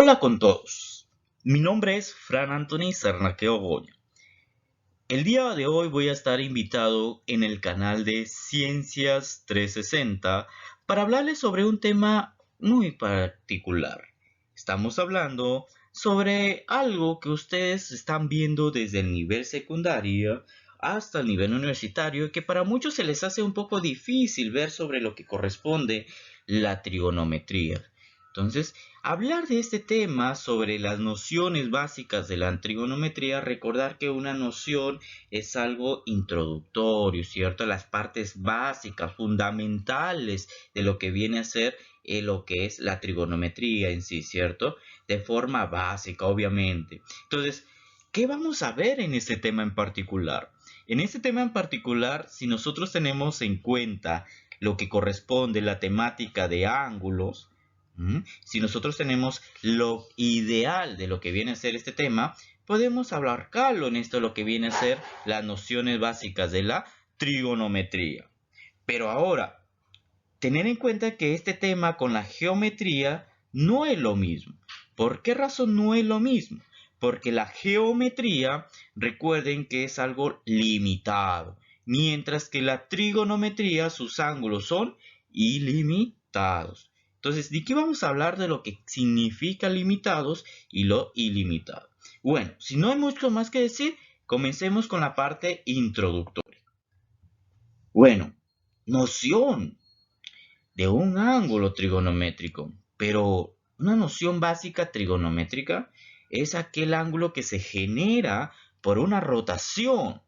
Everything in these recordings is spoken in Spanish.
Hola con todos, mi nombre es Fran Anthony Sarnaqueo Goña. El día de hoy voy a estar invitado en el canal de Ciencias 360 para hablarles sobre un tema muy particular. Estamos hablando sobre algo que ustedes están viendo desde el nivel secundario hasta el nivel universitario, que para muchos se les hace un poco difícil ver sobre lo que corresponde la trigonometría. Entonces, hablar de este tema sobre las nociones básicas de la trigonometría, recordar que una noción es algo introductorio, ¿cierto? Las partes básicas, fundamentales de lo que viene a ser lo que es la trigonometría en sí, ¿cierto? De forma básica, obviamente. Entonces, ¿qué vamos a ver en este tema en particular? En este tema en particular, si nosotros tenemos en cuenta lo que corresponde a la temática de ángulos, si nosotros tenemos lo ideal de lo que viene a ser este tema, podemos abarcarlo en esto lo que viene a ser las nociones básicas de la trigonometría. Pero ahora, tener en cuenta que este tema con la geometría no es lo mismo. ¿Por qué razón no es lo mismo? Porque la geometría, recuerden que es algo limitado, mientras que la trigonometría, sus ángulos son ilimitados. Entonces, ¿de qué vamos a hablar? De lo que significa limitados y lo ilimitado. Bueno, si no hay mucho más que decir, comencemos con la parte introductoria. Bueno, noción de un ángulo trigonométrico, pero una noción básica trigonométrica es aquel ángulo que se genera por una rotación.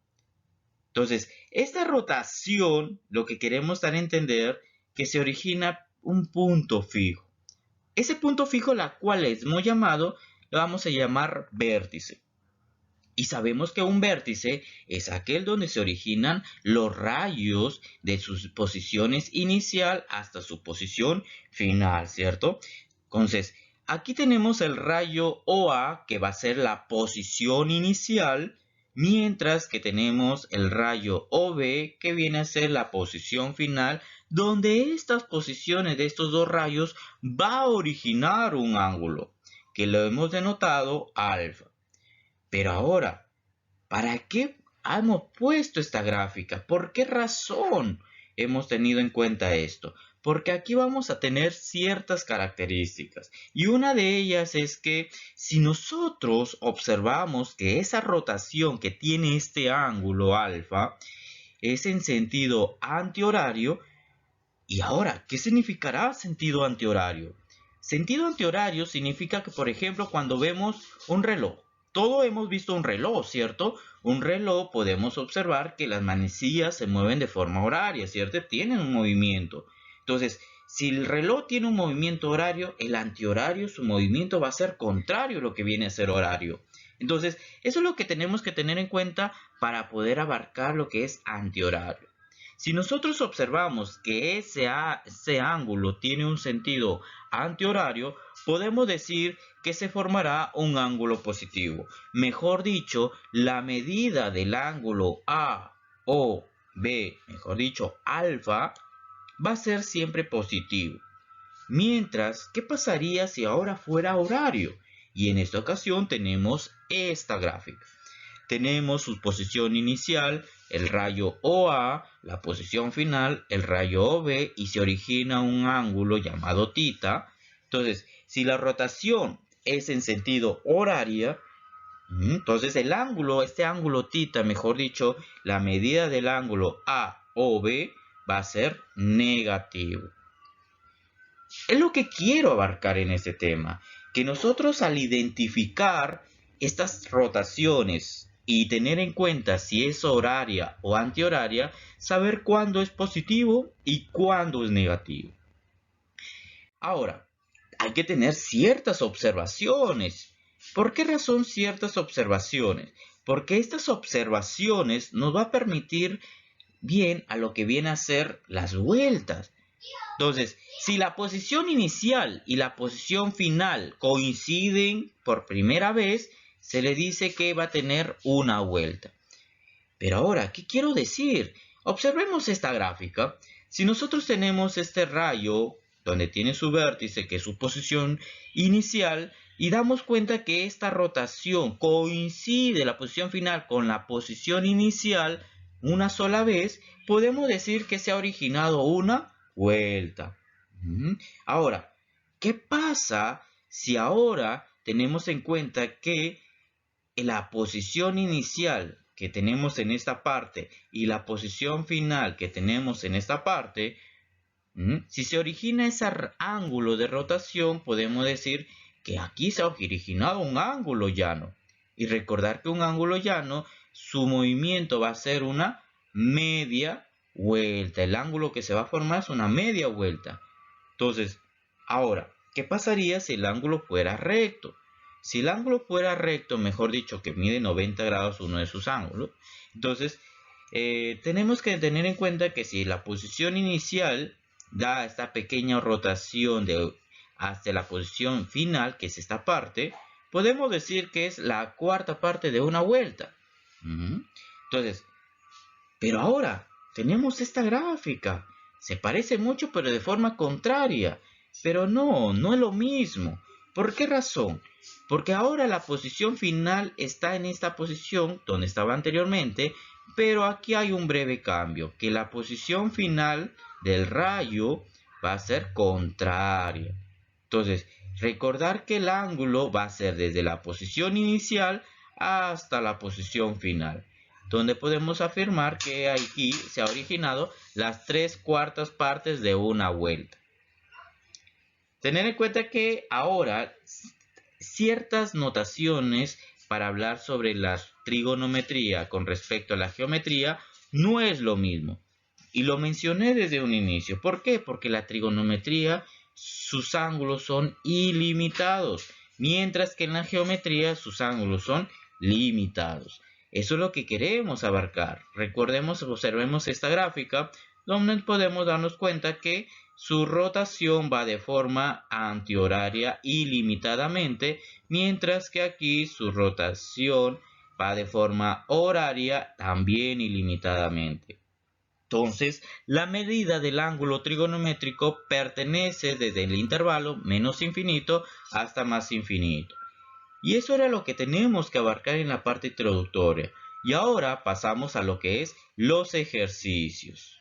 Entonces, esta rotación, lo que queremos dar a entender, que se origina un punto fijo. Ese punto fijo, la cual hemos llamado, lo vamos a llamar vértice. Y sabemos que un vértice es aquel donde se originan los rayos de sus posiciones inicial hasta su posición final, ¿cierto? Entonces, aquí tenemos el rayo OA, que va a ser la posición inicial, mientras que tenemos el rayo OB, que viene a ser la posición final, donde estas posiciones de estos dos rayos va a originar un ángulo, que lo hemos denotado alfa. Pero ahora, ¿para qué hemos puesto esta gráfica? ¿Por qué razón hemos tenido en cuenta esto? Porque aquí vamos a tener ciertas características. Y una de ellas es que si nosotros observamos que esa rotación que tiene este ángulo alfa es en sentido antihorario, y ahora, ¿qué significará sentido antihorario? Sentido antihorario significa que, por ejemplo, cuando vemos un reloj, todos hemos visto un reloj, ¿cierto? Un reloj podemos observar que las manecillas se mueven de forma horaria, ¿cierto? Tienen un movimiento. Entonces, si el reloj tiene un movimiento horario, el antihorario, su movimiento va a ser contrario a lo que viene a ser horario. Entonces, eso es lo que tenemos que tener en cuenta para poder abarcar lo que es antihorario. Si nosotros observamos que ese ángulo tiene un sentido antihorario, podemos decir que se formará un ángulo positivo. Mejor dicho, la medida del ángulo A o B, mejor dicho, alfa, va a ser siempre positivo. Mientras, ¿qué pasaría si ahora fuera horario? Y en esta ocasión tenemos esta gráfica. Tenemos su posición inicial, el rayo OA, la posición final, el rayo OB, y se origina un ángulo llamado θ. Entonces, si la rotación es en sentido horario, entonces el ángulo, este ángulo θ, mejor dicho, la medida del ángulo AOB va a ser negativo. Es lo que quiero abarcar en este tema, que nosotros al identificar estas rotaciones y tener en cuenta si es horaria o antihoraria, saber cuándo es positivo y cuándo es negativo. Ahora, hay que tener ciertas observaciones. ¿Por qué razón ciertas observaciones? Porque estas observaciones nos va a permitir bien a lo que viene a ser las vueltas. Entonces, si la posición inicial y la posición final coinciden por primera vez, se le dice que va a tener una vuelta. Pero ahora, ¿qué quiero decir? Observemos esta gráfica. Si nosotros tenemos este rayo donde tiene su vértice, que es su posición inicial, y damos cuenta que esta rotación coincide la posición final con la posición inicial una sola vez, podemos decir que se ha originado una vuelta. Ahora, ¿qué pasa si ahora tenemos en cuenta que la posición inicial que tenemos en esta parte y la posición final que tenemos en esta parte, si se origina ese ángulo de rotación, podemos decir que aquí se ha originado un ángulo llano. Y recordar que un ángulo llano, su movimiento va a ser una media vuelta. El ángulo que se va a formar es una media vuelta. Entonces, ahora, ¿qué pasaría si el ángulo fuera recto? Si el ángulo fuera recto, mejor dicho, que mide 90 grados uno de sus ángulos, entonces tenemos que tener en cuenta que si la posición inicial da esta pequeña rotación hasta la posición final, que es esta parte, podemos decir que es la cuarta parte de una vuelta. Entonces, pero ahora tenemos esta gráfica. Se parece mucho, pero de forma contraria. Pero no es lo mismo. ¿Por qué razón? Porque ahora la posición final está en esta posición donde estaba anteriormente, pero aquí hay un breve cambio, que la posición final del rayo va a ser contraria. Entonces, recordar que el ángulo va a ser desde la posición inicial hasta la posición final, donde podemos afirmar que aquí se ha originado las 3/4 partes de una vuelta. Tener en cuenta que ahora ciertas notaciones para hablar sobre la trigonometría con respecto a la geometría no es lo mismo. Y lo mencioné desde un inicio. ¿Por qué? Porque la trigonometría, sus ángulos son ilimitados, mientras que en la geometría sus ángulos son limitados. Eso es lo que queremos abarcar. Recordemos, observemos esta gráfica, donde podemos darnos cuenta que su rotación va de forma antihoraria ilimitadamente, mientras que aquí su rotación va de forma horaria también ilimitadamente. Entonces, la medida del ángulo trigonométrico pertenece desde el intervalo menos infinito hasta más infinito. Y eso era lo que tenemos que abarcar en la parte introductoria. Y ahora pasamos a lo que es los ejercicios.